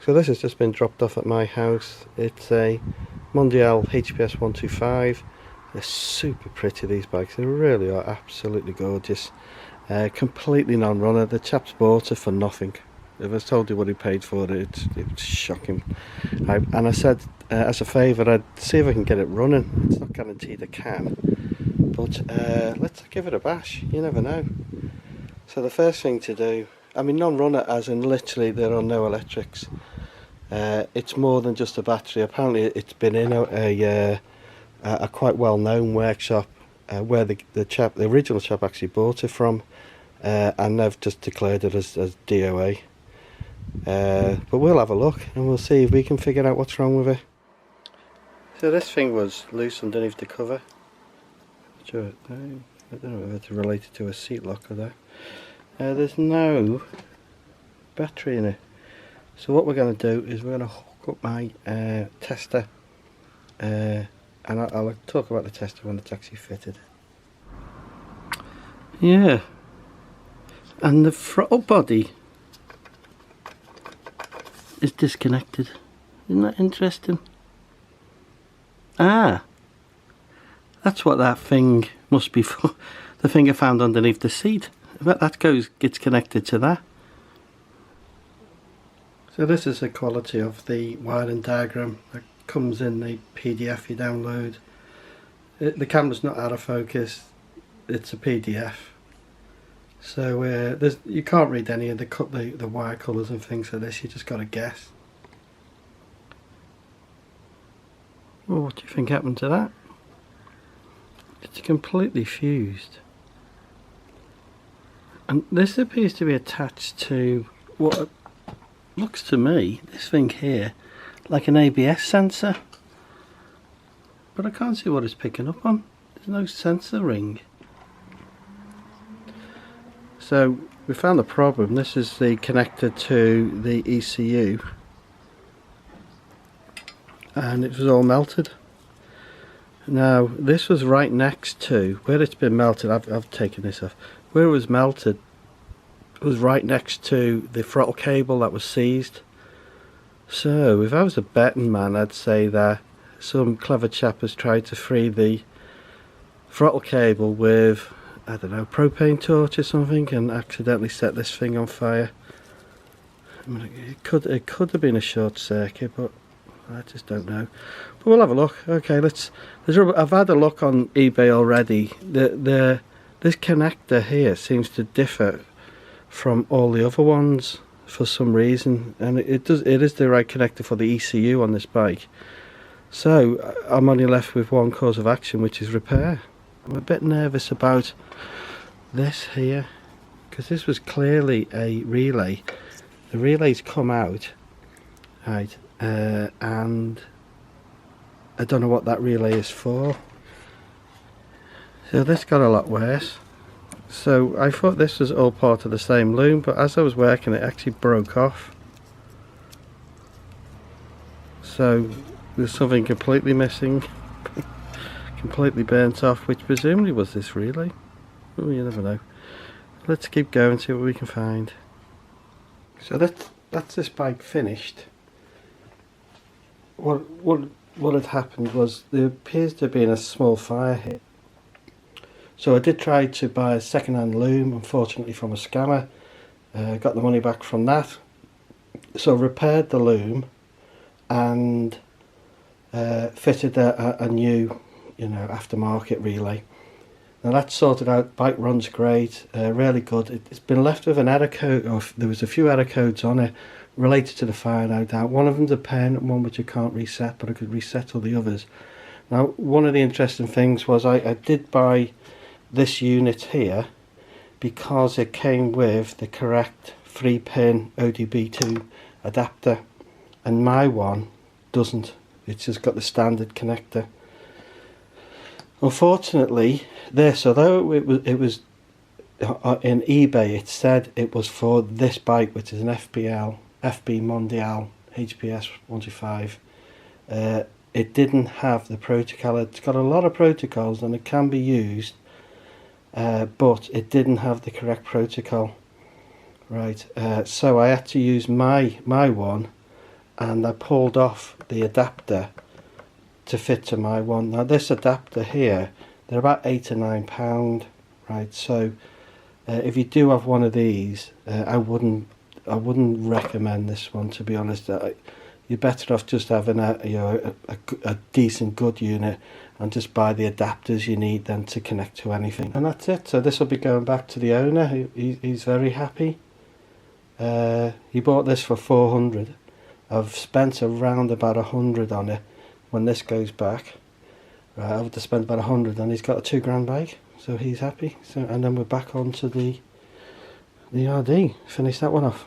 So this has just been dropped off at my house. It's a Mondial HPS 125. They're super pretty, these bikes. They really are absolutely gorgeous. Completely non-runner. The chap's bought it for nothing. If I told you what he paid for it, it's shocking. And I said, as a favour, I'd see if I can get it running. It's not guaranteed I can, but let's give it a bash. You never know. So the first thing to do, I mean non-runner as in literally there are no electrics. It's more than just a battery. Apparently it's been in a quite well-known workshop where the original chap actually bought it from, and they've just declared it as DOA. But we'll have a look and we'll see if we can figure out what's wrong with it. So this thing was loose underneath the cover. Sure, I don't know if it's related to a seat locker there. There's no battery in it. So what we're going to do is we're going to hook up my tester, and I'll talk about the tester when it's actually fitted. Yeah, and the throttle body is disconnected. Isn't that interesting? Ah, that's what that thing must be for. The thing I found underneath the seat. I bet that gets connected to that. So this is the quality of the wiring diagram that comes in the PDF you download. The camera's not out of focus, it's a PDF. So you can't read any of the wire colours and things like this, you just got to guess. Well, what do you think happened to that? It's completely fused. And this appears to be attached to what looks to me, this thing here, like an ABS sensor. But I can't see what it's picking up on. There's no sensor ring. So we found the problem. This is the connector to the ECU. And it was all melted. Now this was right next to where it's been melted. I've taken this off. Where it was melted was right next to the throttle cable that was seized. So if I was a betting man, I'd say that some clever chap has tried to free the throttle cable with, I don't know, propane torch or something, and accidentally set this thing on fire. I mean, it could have been a short circuit, but I just don't know. But we'll have a look. Okay, I've had a look on eBay already. This connector here seems to differ from all the other ones for some reason, and it is the right connector for the ECU on this bike. So I'm only left with one course of action, which is repair. I'm a bit nervous about this here, because this was clearly a relay. The relay's come out, right, and I don't know what that relay is for. So this got a lot worse. So I thought this was all part of the same loom, but as I was working it actually broke off. So there's something completely missing, completely burnt off, which presumably was this relay. Oh, you never know. Let's keep going, see what we can find. So that's this bike finished. What had happened was there appears to have been a small fire hit. So I did try to buy a second-hand loom, unfortunately from a scammer. Got the money back from that. So repaired the loom and fitted a new, aftermarket relay. Now that's sorted out. Bike runs great, really good. It's been left with an error code, or there was a few error codes on it related to the fire, no doubt. One of them's a pen, one which I can't reset, but I could reset all the others. Now one of the interesting things was I did buy this unit here because it came with the correct 3-pin ODB2 adapter, and my one doesn't. It's just got the standard connector. Unfortunately, this, although it was in eBay, it said it was for this bike, which is an FB Mondial HPS 125. It didn't have the protocol. It's got a lot of protocols and it can be used, but it didn't have the correct protocol. Right, so I had to use my one, and I pulled off the adapter to fit to my one. Now this adapter here, they're about £8 or £9, right? So if you do have one of these, I wouldn't recommend this one, to be honest. You're better off just having a decent good unit and just buy the adapters you need then to connect to anything. And that's it. So this will be going back to the owner. He's very happy. He bought this for 400. I've spent around about 100 on it. When this goes back, right, I've just spent about 100, and he's got a £2 bike, so he's happy. So, and then we're back onto the RD. Finish that one off.